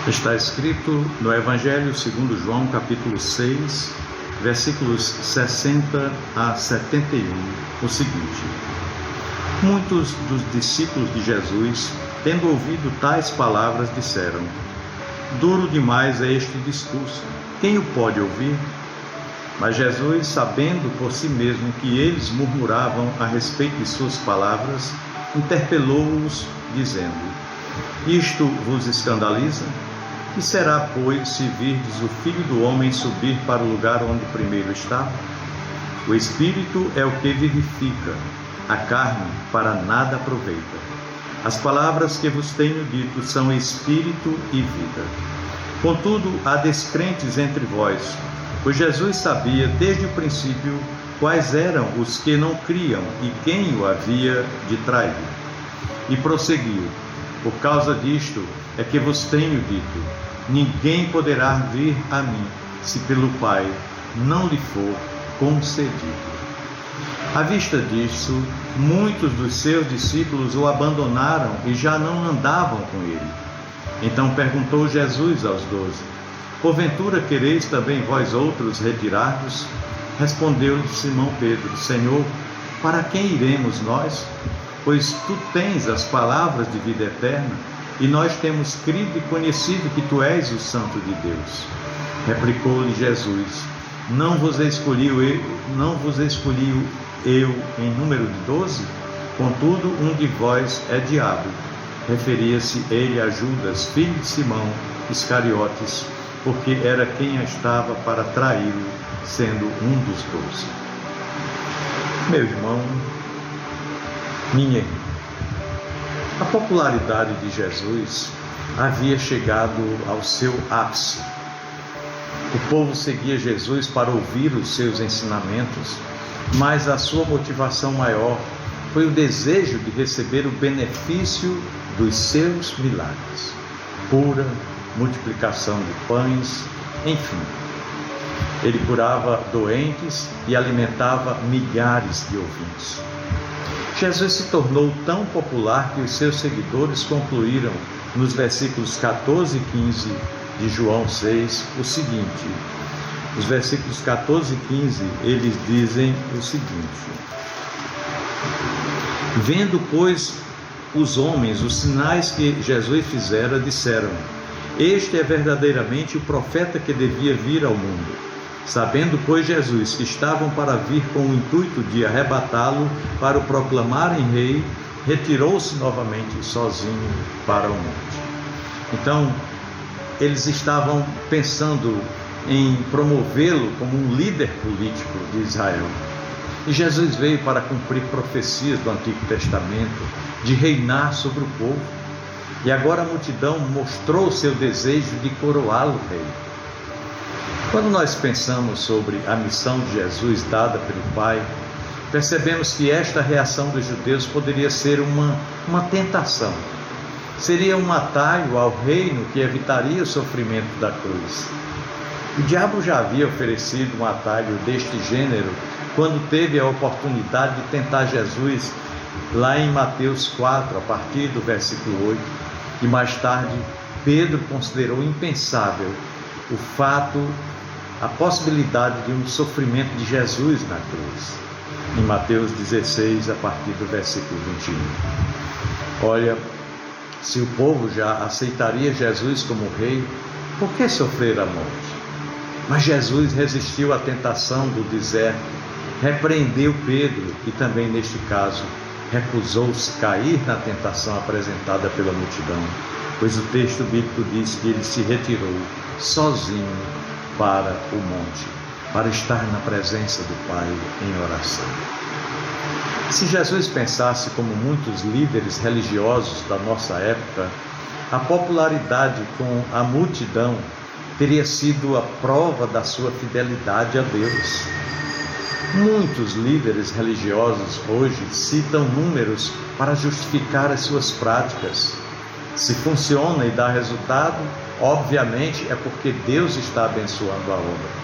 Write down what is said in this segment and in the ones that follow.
Está escrito no Evangelho segundo João, capítulo 6, versículos 60 a 71, o seguinte: Muitos dos discípulos de Jesus, tendo ouvido tais palavras, disseram: Duro demais é este discurso, quem o pode ouvir? Mas Jesus, sabendo por si mesmo que eles murmuravam a respeito de suas palavras, interpelou-os, dizendo: Isto vos escandaliza? Que será, pois, se virdes o Filho do Homem subir para o lugar onde primeiro estava? O Espírito é o que vivifica, a carne para nada aproveita. As palavras que vos tenho dito são Espírito e vida. Contudo, há descrentes entre vós, pois Jesus sabia desde o princípio quais eram os que não criam e quem o havia de trair. E prosseguiu: Por causa disto é que vos tenho dito: ninguém poderá vir a mim, se pelo Pai não lhe for concedido. À vista disso, muitos dos seus discípulos o abandonaram e já não andavam com ele. Então perguntou Jesus aos 12: Porventura quereis também vós outros retirar-vos? Respondeu-lhe Simão Pedro: Senhor, para quem iremos nós? Pois tu tens as palavras de vida eterna, e nós temos crido e conhecido que tu és o Santo de Deus. Replicou-lhe Jesus: Não vos escolhi eu em número de 12? Contudo, um de vós é diabo. Referia-se ele a Judas, filho de Simão Iscariotes, porque era quem estava para traí-lo, sendo um dos 12. Meu irmão, minha irmã, a popularidade de Jesus havia chegado ao seu ápice. O povo seguia Jesus para ouvir os seus ensinamentos, mas a sua motivação maior foi o desejo de receber o benefício dos seus milagres, cura, multiplicação de pães, enfim. Ele curava doentes e alimentava milhares de ouvintes. Jesus se tornou tão popular que os seus seguidores concluíram nos versículos 14 e 15 de João 6 o seguinte. Os versículos 14 e 15, eles dizem o seguinte: Vendo, pois, os homens os sinais que Jesus fizera, disseram: Este é verdadeiramente o profeta que devia vir ao mundo. Sabendo, pois, Jesus que estavam para vir com o intuito de arrebatá-lo para o proclamarem rei, retirou-se novamente sozinho para o monte. Então, eles estavam pensando em promovê-lo como um líder político de Israel. E Jesus veio para cumprir profecias do Antigo Testamento, de reinar sobre o povo. E agora a multidão mostrou seu desejo de coroá-lo rei. Quando nós pensamos sobre a missão de Jesus dada pelo Pai, percebemos que esta reação dos judeus poderia ser uma tentação. Seria um atalho ao reino que evitaria o sofrimento da cruz. O diabo já havia oferecido um atalho deste gênero quando teve a oportunidade de tentar Jesus lá em Mateus 4, a partir do versículo 8, e mais tarde Pedro considerou impensável a possibilidade de um sofrimento de Jesus na cruz, em Mateus 16, a partir do versículo 21. Olha, se o povo já aceitaria Jesus como rei, por que sofrer a morte? Mas Jesus resistiu à tentação do deserto, repreendeu Pedro e também, neste caso, recusou-se cair na tentação apresentada pela multidão, pois o texto bíblico diz que ele se retirou sozinho para o monte, para estar na presença do Pai em oração. Se Jesus pensasse como muitos líderes religiosos da nossa época, a popularidade com a multidão teria sido a prova da sua fidelidade a Deus. Muitos líderes religiosos hoje citam números para justificar as suas práticas. Se funciona e dá resultado, obviamente é porque Deus está abençoando a obra.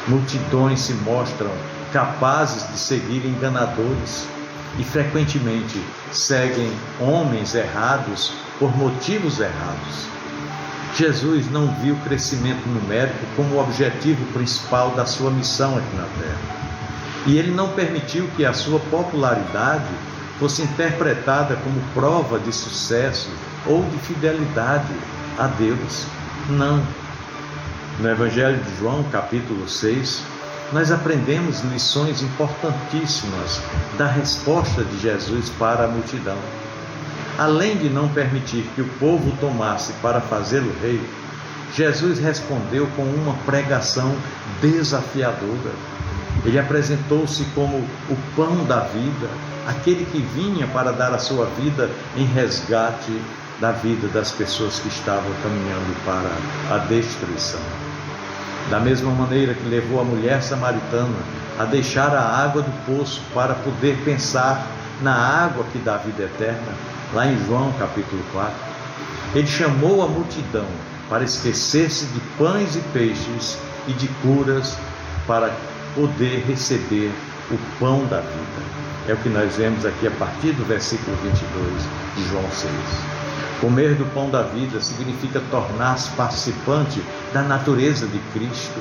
Multidões se mostram capazes de seguir enganadores e frequentemente seguem homens errados por motivos errados. Jesus não viu o crescimento numérico como o objetivo principal da sua missão aqui na Terra. E ele não permitiu que a sua popularidade fosse interpretada como prova de sucesso ou de fidelidade a Deus. Não. No Evangelho de João, capítulo 6, nós aprendemos lições importantíssimas da resposta de Jesus para a multidão. Além de não permitir que o povo o tomasse para fazê-lo rei, Jesus respondeu com uma pregação desafiadora. Ele apresentou-se como o pão da vida, aquele que vinha para dar a sua vida em resgate da vida das pessoas que estavam caminhando para a destruição. Da mesma maneira que levou a mulher samaritana a deixar a água do poço para poder pensar na água que dá vida eterna, lá em João capítulo 4, ele chamou a multidão para esquecer-se de pães e peixes e de curas para poder receber o pão da vida. É o que nós vemos aqui a partir do versículo 22 de João 6. Comer do pão da vida significa tornar-se participante da natureza de Cristo,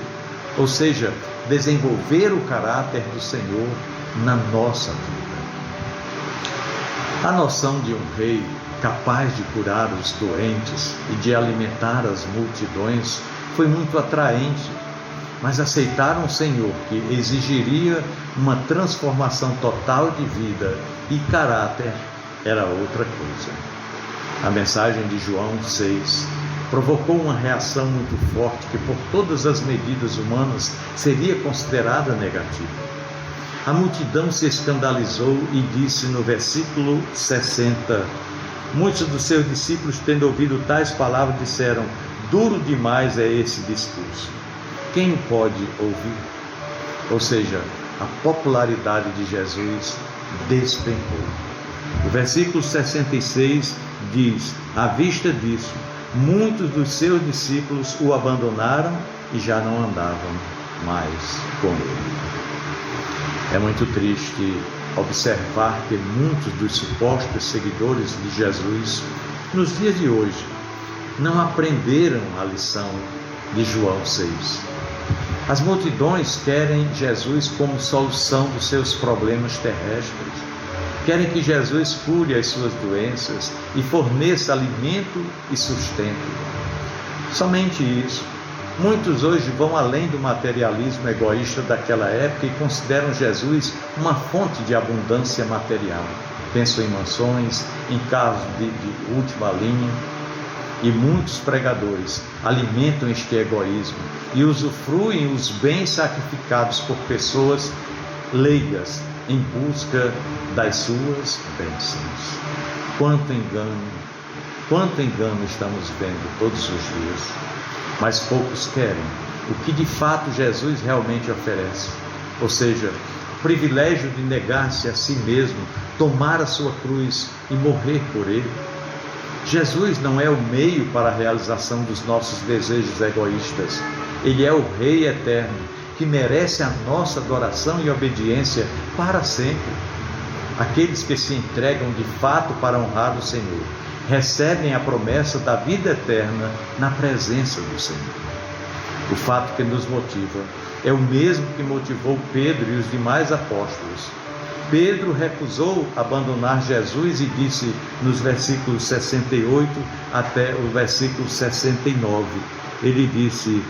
ou seja, desenvolver o caráter do Senhor na nossa vida. A noção de um rei capaz de curar os doentes e de alimentar as multidões foi muito atraente, mas aceitaram um Senhor que exigiria uma transformação total de vida e caráter era outra coisa. A mensagem de João 6 provocou uma reação muito forte que por todas as medidas humanas seria considerada negativa. A multidão se escandalizou e disse no versículo 60, muitos dos seus discípulos, tendo ouvido tais palavras, disseram: duro demais é esse discurso. Quem pode ouvir? Ou seja, a popularidade de Jesus despencou. O versículo 66 diz: à vista disso, muitos dos seus discípulos o abandonaram e já não andavam mais com ele. É muito triste observar que muitos dos supostos seguidores de Jesus, nos dias de hoje, não aprenderam a lição de João 6. As multidões querem Jesus como solução dos seus problemas terrestres. Querem que Jesus cure as suas doenças e forneça alimento e sustento. Somente isso. Muitos hoje vão além do materialismo egoísta daquela época e consideram Jesus uma fonte de abundância material. Pensam em mansões, em carros de última linha. E muitos pregadores alimentam este egoísmo e usufruem os bens sacrificados por pessoas leigas em busca das suas bênçãos. Quanto engano estamos vendo todos os dias. Mas poucos querem o que de fato Jesus realmente oferece, ou seja, o privilégio de negar-se a si mesmo, tomar a sua cruz e morrer por ele. Jesus não é o meio para a realização dos nossos desejos egoístas. Ele é o Rei eterno, que merece a nossa adoração e obediência para sempre. Aqueles que se entregam de fato para honrar o Senhor recebem a promessa da vida eterna na presença do Senhor. O fato que nos motiva é o mesmo que motivou Pedro e os demais apóstolos. Pedro recusou abandonar Jesus e disse nos versículos 68 até o versículo 69, ele disse,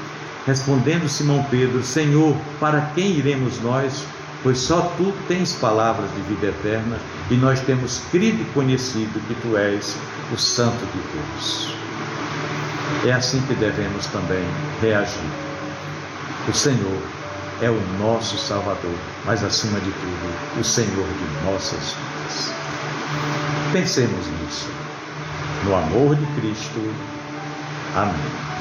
respondendo Simão Pedro: Senhor, para quem iremos nós? Pois só tu tens palavras de vida eterna e nós temos crido e conhecido que tu és o Santo de Deus. É assim que devemos também reagir. O Senhor é o nosso Salvador, mas acima de tudo, o Senhor de nossas vidas. Pensemos nisso, no amor de Cristo. Amém.